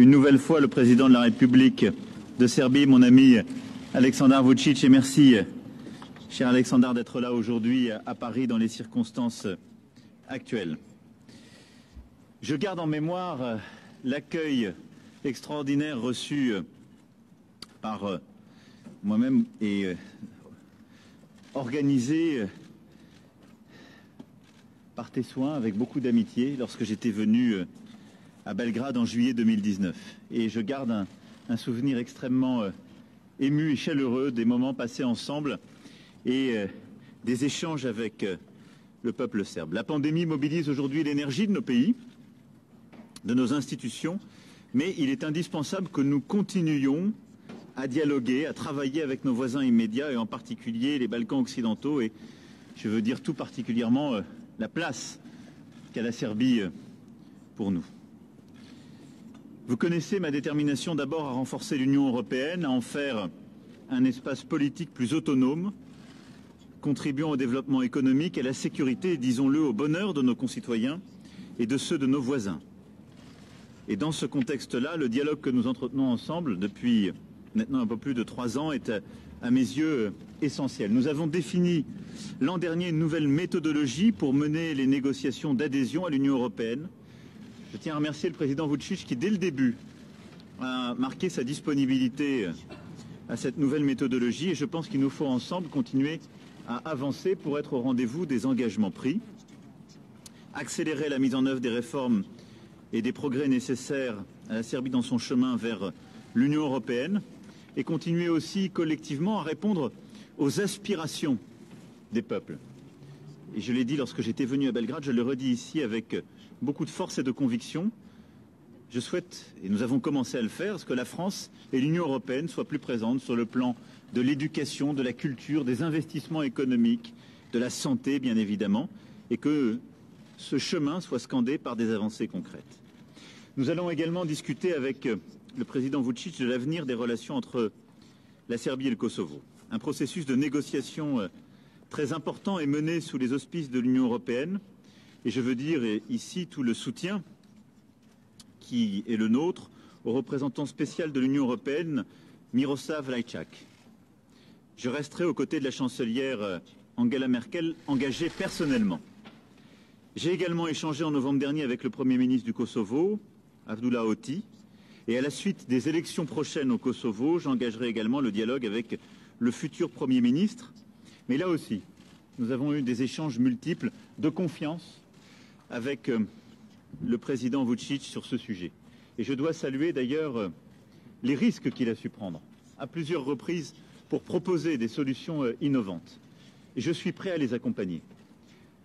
une nouvelle fois le président de la République de Serbie, mon ami Aleksandar Vučić, et merci, cher Aleksandar, d'être là aujourd'hui à Paris dans les circonstances actuelles. Je garde en mémoire l'accueil extraordinaire reçu par moi-même et organisé par tes soins avec beaucoup d'amitié lorsque j'étais venu à Belgrade en juillet 2019. Et je garde un souvenir extrêmement ému et chaleureux des moments passés ensemble et des échanges avec le peuple serbe. La pandémie mobilise aujourd'hui l'énergie de nos pays, de nos institutions, mais il est indispensable que nous continuions à dialoguer, à travailler avec nos voisins immédiats et en particulier les Balkans occidentaux et je veux dire tout particulièrement la place qu'a la Serbie pour nous. Vous connaissez ma détermination d'abord à renforcer l'Union européenne, à en faire un espace politique plus autonome, contribuant au développement économique, à la sécurité et, disons-le, au bonheur de nos concitoyens et de ceux de nos voisins. Et dans ce contexte-là, le dialogue que nous entretenons ensemble depuis maintenant un peu plus de 3 ans est à mes yeux essentiel. Nous avons défini l'an dernier une nouvelle méthodologie pour mener les négociations d'adhésion à l'Union européenne. Je tiens à remercier le président Vučić qui, dès le début, a marqué sa disponibilité à cette nouvelle méthodologie et je pense qu'il nous faut ensemble continuer à avancer pour être au rendez-vous des engagements pris, accélérer la mise en œuvre des réformes et des progrès nécessaires à la Serbie dans son chemin vers l'Union européenne et continuer aussi collectivement à répondre aux aspirations des peuples. Et je l'ai dit lorsque j'étais venu à Belgrade, je le redis ici avec beaucoup de force et de conviction. Je souhaite, et nous avons commencé à le faire, que la France et l'Union européenne soient plus présentes sur le plan de l'éducation, de la culture, des investissements économiques, de la santé bien évidemment, et que ce chemin soit scandé par des avancées concrètes. Nous allons également discuter avec le président Vučić de l'avenir des relations entre la Serbie et le Kosovo. Un processus de négociation très important est mené sous les auspices de l'Union européenne et je veux dire ici tout le soutien qui est le nôtre au représentant spécial de l'Union européenne, Miroslav Lajčák. Je resterai aux côtés de la chancelière Angela Merkel, engagée personnellement. J'ai également échangé en novembre dernier avec le Premier ministre du Kosovo, Abdullah Oti, et à la suite des élections prochaines au Kosovo, j'engagerai également le dialogue avec le futur Premier ministre. Mais là aussi, nous avons eu des échanges multiples de confiance avec le président Vučić sur ce sujet. Et je dois saluer d'ailleurs les risques qu'il a su prendre à plusieurs reprises pour proposer des solutions innovantes. Et je suis prêt à les accompagner.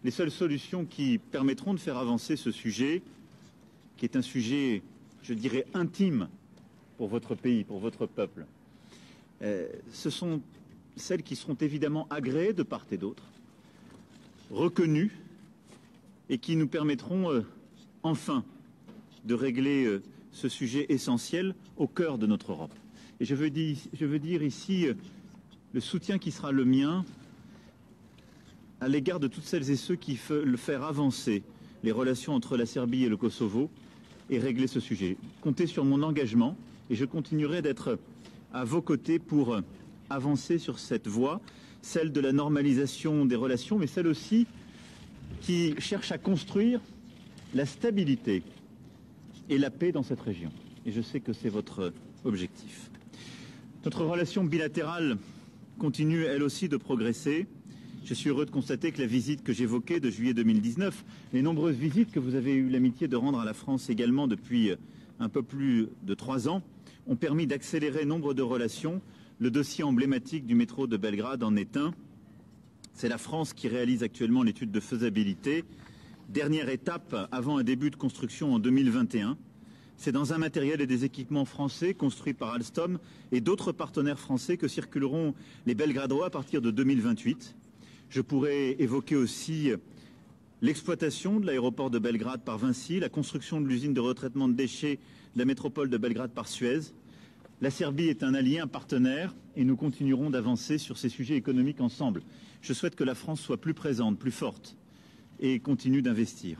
Les seules solutions qui permettront de faire avancer ce sujet, qui est un sujet, je dirais, intime pour votre pays, pour votre peuple, ce sont celles qui seront évidemment agréées de part et d'autre, reconnues, et qui nous permettront enfin de régler ce sujet essentiel au cœur de notre Europe. Et je veux dire ici le soutien qui sera le mien à l'égard de toutes celles et ceux qui veulent faire avancer les relations entre la Serbie et le Kosovo et régler ce sujet. Comptez sur mon engagement et je continuerai d'être à vos côtés pour avancer sur cette voie, celle de la normalisation des relations, mais celle aussi qui cherche à construire la stabilité et la paix dans cette région. Et je sais que c'est votre objectif. Notre relation bilatérale continue elle aussi de progresser. Je suis heureux de constater que la visite que j'évoquais de juillet 2019, les nombreuses visites que vous avez eu l'amitié de rendre à la France également depuis un peu plus de 3 ans, ont permis d'accélérer nombre de relations. Le dossier emblématique du métro de Belgrade en est un. C'est la France qui réalise actuellement l'étude de faisabilité. Dernière étape avant un début de construction en 2021. C'est dans un matériel et des équipements français construits par Alstom et d'autres partenaires français que circuleront les Belgradois à partir de 2028. Je pourrais évoquer aussi l'exploitation de l'aéroport de Belgrade par Vinci, la construction de l'usine de retraitement de déchets de la métropole de Belgrade par Suez. La Serbie est un allié, un partenaire, et nous continuerons d'avancer sur ces sujets économiques ensemble. Je souhaite que la France soit plus présente, plus forte, et continue d'investir.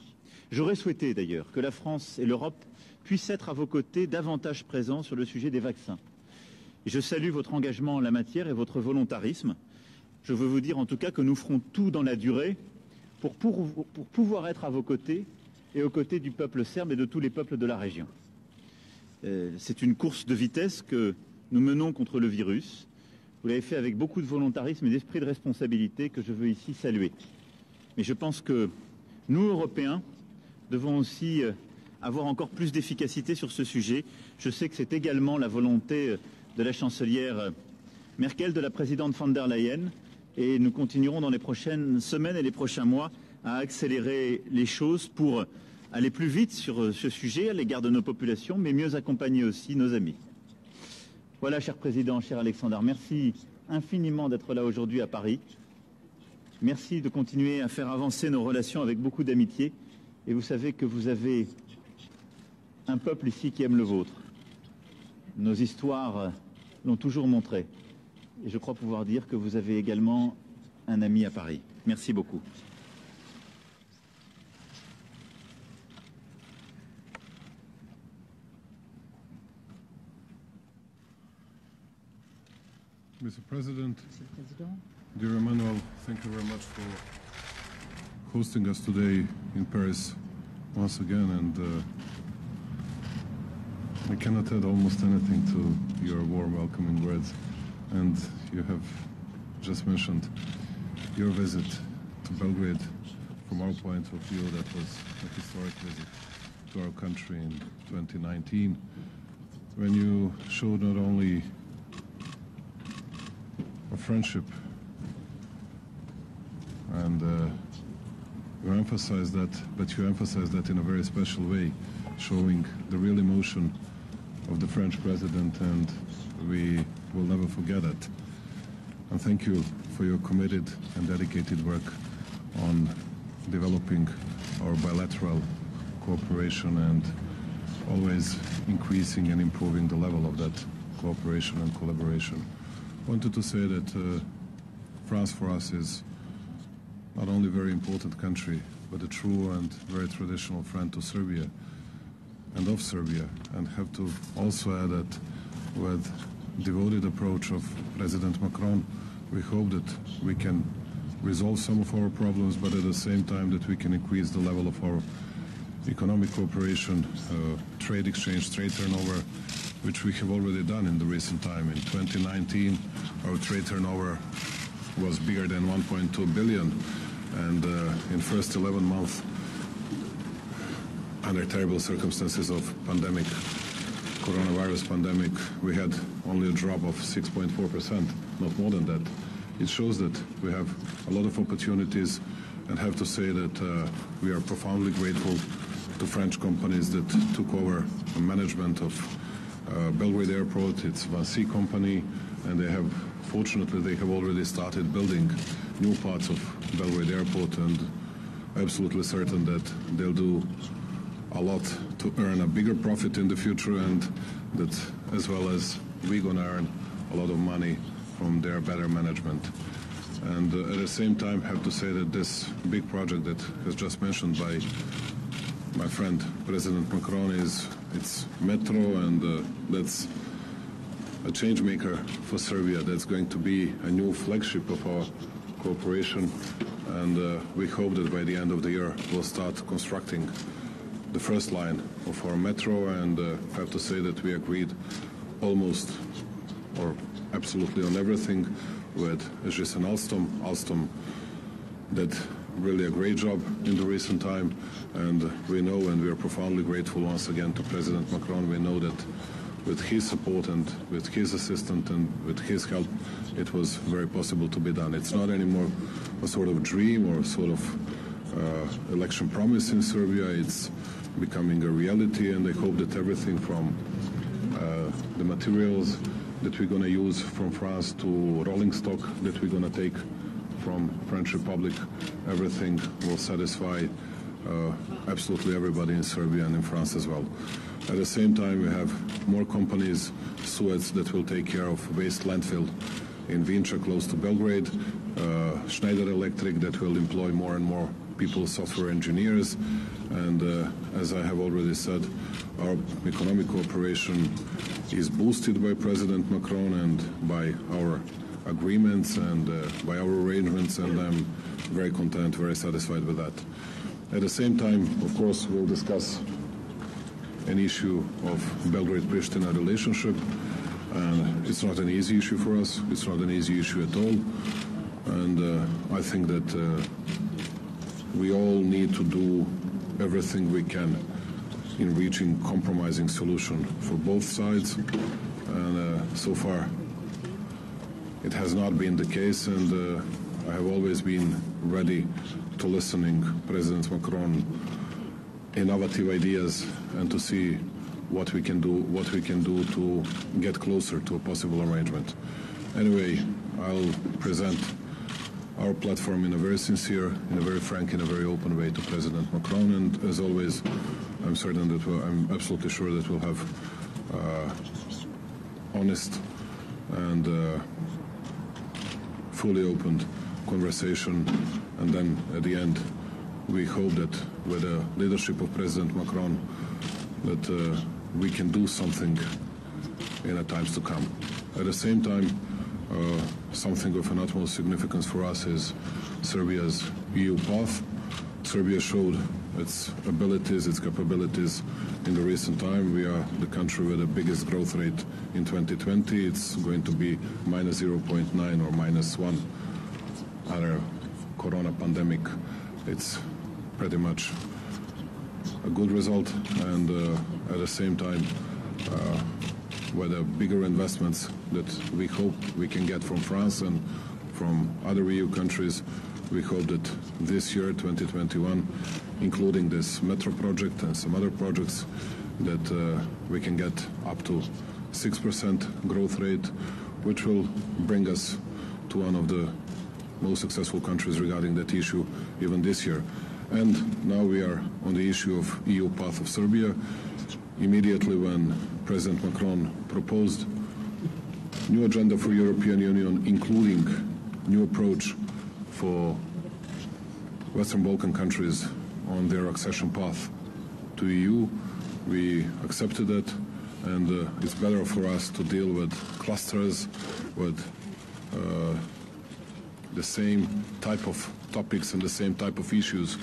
J'aurais souhaité d'ailleurs que la France et l'Europe puisse être à vos côtés davantage présent sur le sujet des vaccins. Et je salue votre engagement en la matière et votre volontarisme. Je veux vous dire en tout cas que nous ferons tout dans la durée pour pouvoir être à vos côtés et aux côtés du peuple serbe et de tous les peuples de la région. C'est une course de vitesse que nous menons contre le virus. Vous l'avez fait avec beaucoup de volontarisme et d'esprit de responsabilité que je veux ici saluer. Mais je pense que nous, Européens, devons aussi avoir encore plus d'efficacité sur ce sujet. Je sais que c'est également la volonté de la chancelière Merkel, de la présidente von der Leyen, et nous continuerons dans les prochaines semaines et les prochains mois à accélérer les choses pour aller plus vite sur ce sujet à l'égard de nos populations, mais mieux accompagner aussi nos amis. Voilà, cher Président, cher Alexander, merci infiniment d'être là aujourd'hui à Paris. Merci de continuer à faire avancer nos relations avec beaucoup d'amitié. Et vous savez que vous avez un peuple ici qui aime le vôtre. Nos histoires l'ont toujours montré. Et je crois pouvoir dire que vous avez également un ami à Paris. Merci beaucoup. Mr. President, dear Emmanuel, thank you very much for hosting us today in Paris once again, and I cannot add almost anything to your warm welcoming words. And you have just mentioned your visit to Belgrade. From our point of view, that was a historic visit to our country in 2019, when you showed not only a friendship and you emphasize that, but you emphasize that in a very special way, showing the real emotion of the French president, and we will never forget it. And thank you for your committed and dedicated work on developing our bilateral cooperation and always increasing and improving the level of that cooperation and collaboration. I wanted to say that France for us is not only a very important country, but a true and very traditional friend to Serbia and of Serbia, and have to also add that with devoted approach of President Macron, we hope that we can resolve some of our problems, but at the same time that we can increase the level of our economic cooperation, trade exchange, trade turnover, which we have already done in the recent time. In 2019, our trade turnover was bigger than 1.2 billion, and in first 11 months, under terrible circumstances of pandemic, coronavirus pandemic, we had only a drop of 6.4%, not more than that. It shows that we have a lot of opportunities, and have to say that we are profoundly grateful to French companies that took over the management of Belgrade Airport. It's Vinci company, and they have, fortunately, they have already started building new parts of Belgrade Airport, and absolutely certain that they'll do a lot to earn a bigger profit in the future, and that as well as we're going to earn a lot of money from their better management. And at the same time, have to say that this big project that was just mentioned by my friend President Macron it's metro, and that's a change maker for Serbia. That's going to be a new flagship of our cooperation, and we hope that by the end of the year we'll start constructing the first line of our metro, and I have to say that we agreed almost or absolutely on everything with Aegis and Alstom. Alstom did really a great job in the recent time, and we know, and we are profoundly grateful once again to President Macron. We know that with his support and with his assistance and with his help, it was very possible to be done. It's not anymore a sort of dream or a sort of election promise in Serbia. It's becoming a reality, and I hope that everything from the materials that we're going to use from France to rolling stock that we're going to take from French Republic, everything will satisfy absolutely everybody in Serbia and in France as well. At the same time, we have more companies, Suez, that will take care of waste landfill in Vinča, close to Belgrade, Schneider Electric, that will employ more and more people, software engineers, and as I have already said, our economic cooperation is boosted by President Macron and by our agreements and by our arrangements, and I'm very content, very satisfied with that. At the same time, of course, we'll discuss an issue of Belgrade-Pristina relationship, and it's not an easy issue for us. It's not an easy issue at all, and I think that we all need to do everything we can in reaching compromising solution for both sides, and so far it has not been the case, and I have always been ready to listening President Macron innovative ideas and to see what we can do to get closer to a possible arrangement. Anyway, I'll present our platform in a very sincere, in a very frank, in a very open way to President Macron, and as always, I'm certain that I'm absolutely sure that we'll have honest and fully opened conversation, and then at the end we hope that with the leadership of President Macron that we can do something in the times to come. At the same time, something of an utmost significance for us is Serbia's EU path. Serbia showed its abilities, its capabilities in the recent time. We are the country with the biggest growth rate in 2020. It's going to be minus 0.9 or minus 1 under corona pandemic. It's pretty much a good result, and at the same time, with the bigger investments that we hope we can get from France and from other EU countries, we hope that this year, 2021, including this metro project and some other projects, that we can get up to 6% growth rate, which will bring us to one of the most successful countries regarding that issue even this year. And now we are on the issue of EU path of Serbia. Immediately when President Macron proposed new agenda for European Union, including new approach for Western Balkan countries on their accession path to EU, we accepted it, and it's better for us to deal with clusters, with the same type of topics and the same type of issues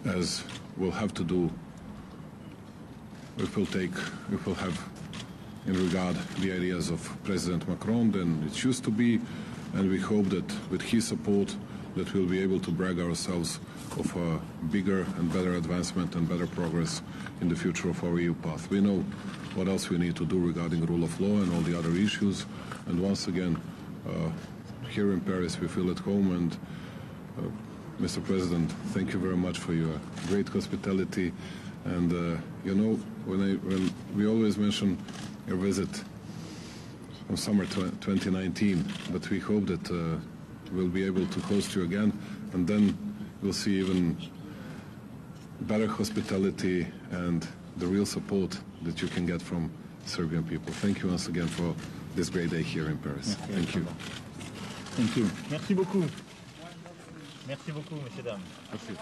as we'll have to do if we'll have in regard the ideas of President Macron than it used to be, and we hope that with his support that we'll be able to brag ourselves of a bigger and better advancement and better progress in the future of our EU path. We know what else we need to do regarding rule of law and all the other issues, and once again, here in Paris we feel at home, and Mr. President, thank you very much for your great hospitality, and you know, when we always mention your visit from summer 2019, but we hope that we'll be able to host you again, and then we'll see even better hospitality and the real support that you can get from Serbian people. Thank you once again for this great day here in Paris. Thank you. Thank you. Merci beaucoup. Merci beaucoup, messieurs, dames. Merci.